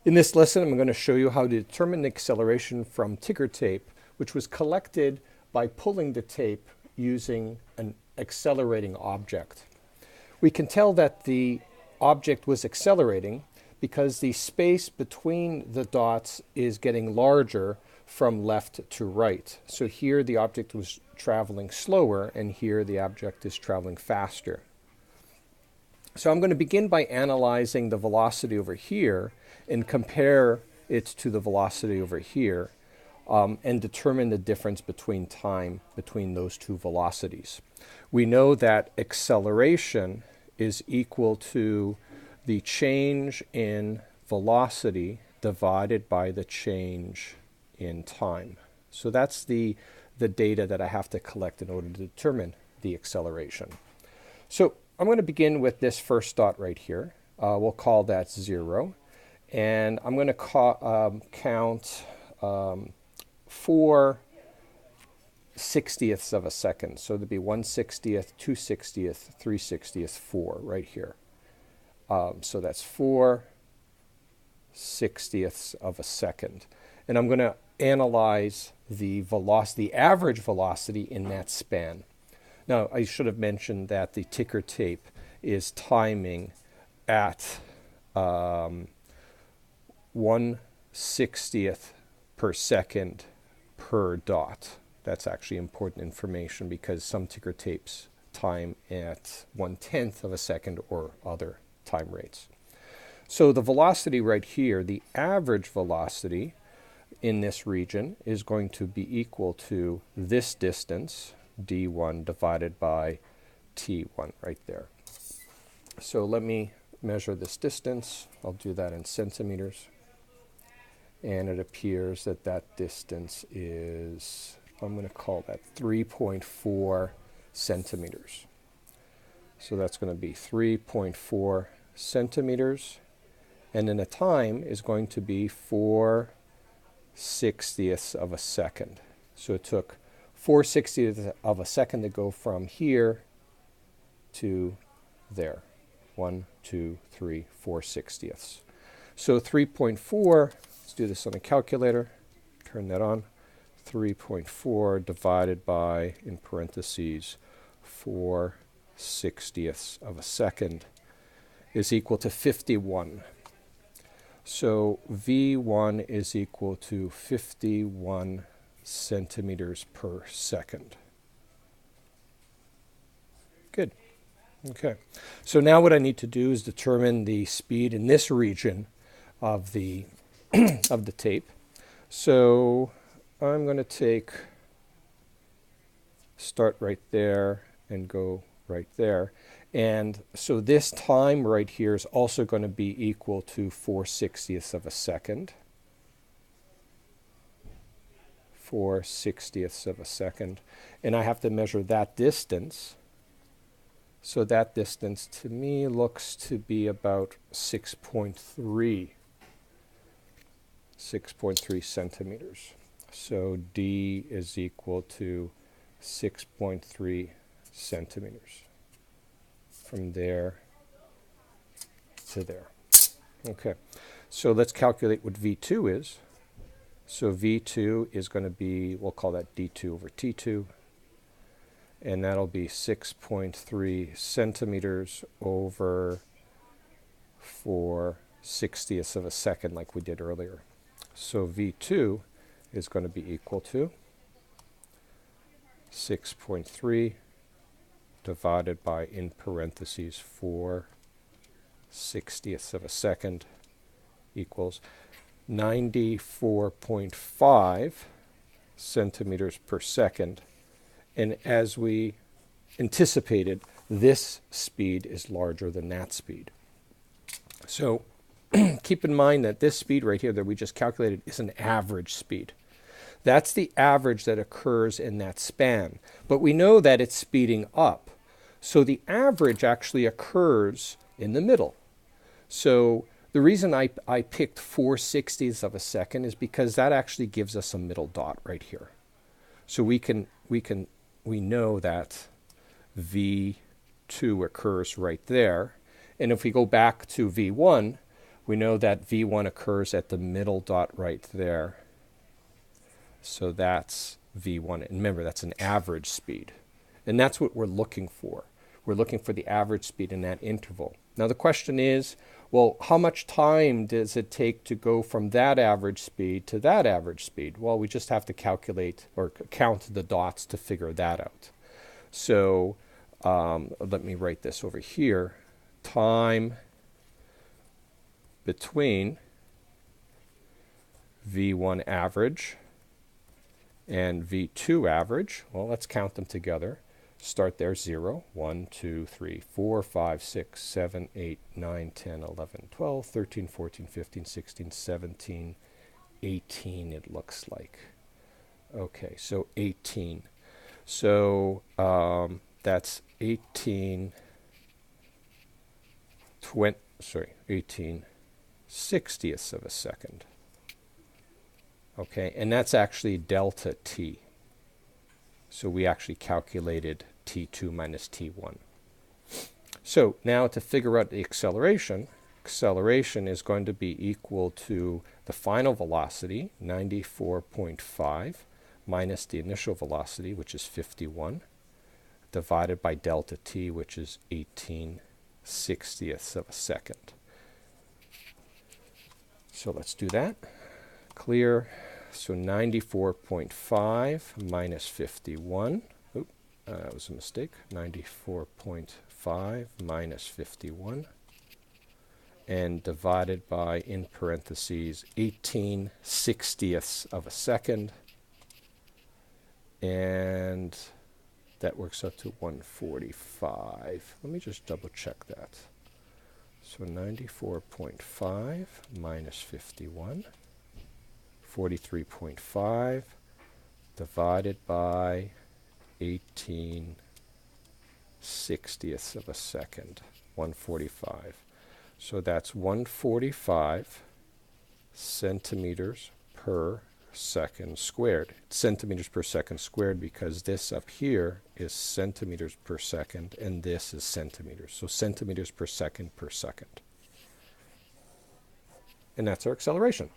In this lesson, I'm going to show you how to determine the acceleration from ticker tape, which was collected by pulling the tape using an accelerating object. We can tell that the object was accelerating because the space between the dots is getting larger from left to right. So here the object was traveling slower, and here the object is traveling faster. So I'm going to begin by analyzing the velocity over here and compare it to the velocity over here, and determine the difference between time between those two velocities. We know that acceleration is equal to the change in velocity divided by the change in time. So that's the data that I have to collect in order to determine the acceleration. So I'm going to begin with this first dot right here. We'll call that 0. And I'm going to count 4 sixtieths of a second. So there'd be 1/60th, 2/60th, 3/60th, 4 right here. So that's 4 sixtieths of a second. And I'm going to analyze the velocity, the average velocity in that span. Now, I should have mentioned that the ticker tape is timing at 1/60th per second per dot. That's actually important information because some ticker tapes time at 1/10th of a second or other time rates. So the velocity right here, the average velocity in this region, is going to be equal to this distance, d1, divided by t1 right there. So let me measure this distance. I'll do that in centimeters. And it appears that that distance is, I'm going to call that 3.4 centimeters. So that's going to be 3.4 centimeters. And then the time is going to be 4 sixtieths of a second. So it took 4 sixtieths of a second to go from here to there. 1, 2, 3, 4 sixtieths. So 3.4, let's do this on a calculator. Turn that on. 3.4 divided by, in parentheses, 4 sixtieths of a second is equal to 51. So V1 is equal to 51 centimeters per second. Good. Okay. So now what I need to do is determine the speed in this region of the of the tape. So I'm going to start right there and go right there. And so this time right here is also going to be equal to 4 sixtieths of a second. 4 sixtieths of a second. And I have to measure that distance. So that distance to me looks to be about 6.3 centimeters. So D is equal to 6.3 centimeters. From there to there. Okay, so let's calculate what V2 is. So V2 is going to be, we'll call that D2 over T2, and that'll be 6.3 centimeters over 4 sixtieths of a second like we did earlier. So V2 is going to be equal to 6.3 divided by, in parentheses, 4 sixtieths of a second equals 94.5 centimeters per second. And as we anticipated, this speed is larger than that speed. So keep in mind that this speed right here that we just calculated is an average speed. That's the average that occurs in that span. But we know that it's speeding up. So the average actually occurs in the middle. So the reason I picked 4 sixtieths of a second is because that actually gives us a middle dot right here. So we know that V2 occurs right there. And if we go back to V1, We know that v1 occurs at the middle dot right there. So that's v1. And remember, that's an average speed. And that's what we're looking for. We're looking for the average speed in that interval. Now the question is, well, how much time does it take to go from that average speed to that average speed? Well, we just have to calculate or count the dots to figure that out. So let me write this over here. Time between V1 average and V2 average. Well, let's count them together. Start there, 0, 1, 2, 3, 4, 5, 6, 7, 8, 9, 10, 11, 12, 13, 14, 15, 16, 17, 18 it looks like. Okay, so 18. So that's 18 sixtieths of a second. Okay, and that's actually delta t. So we actually calculated t2 minus t1. So now to figure out the acceleration is going to be equal to the final velocity, 94.5, minus the initial velocity, which is 51, divided by delta t, which is 18 sixtieths of a second. So let's do that. Clear. So 94.5 minus 51. Oop, that was a mistake. 94.5 minus 51. And divided by, in parentheses, 18 sixtieths of a second. And that works out to 145. Let me just double check that. So 94.5 minus 51. 43.5 divided by 18 sixtieths of a second, 145. So that's 145 centimeters per second squared. It's centimeters per second squared because this up here is centimeters per second and this is centimeters. So centimeters per second per second. And that's our acceleration.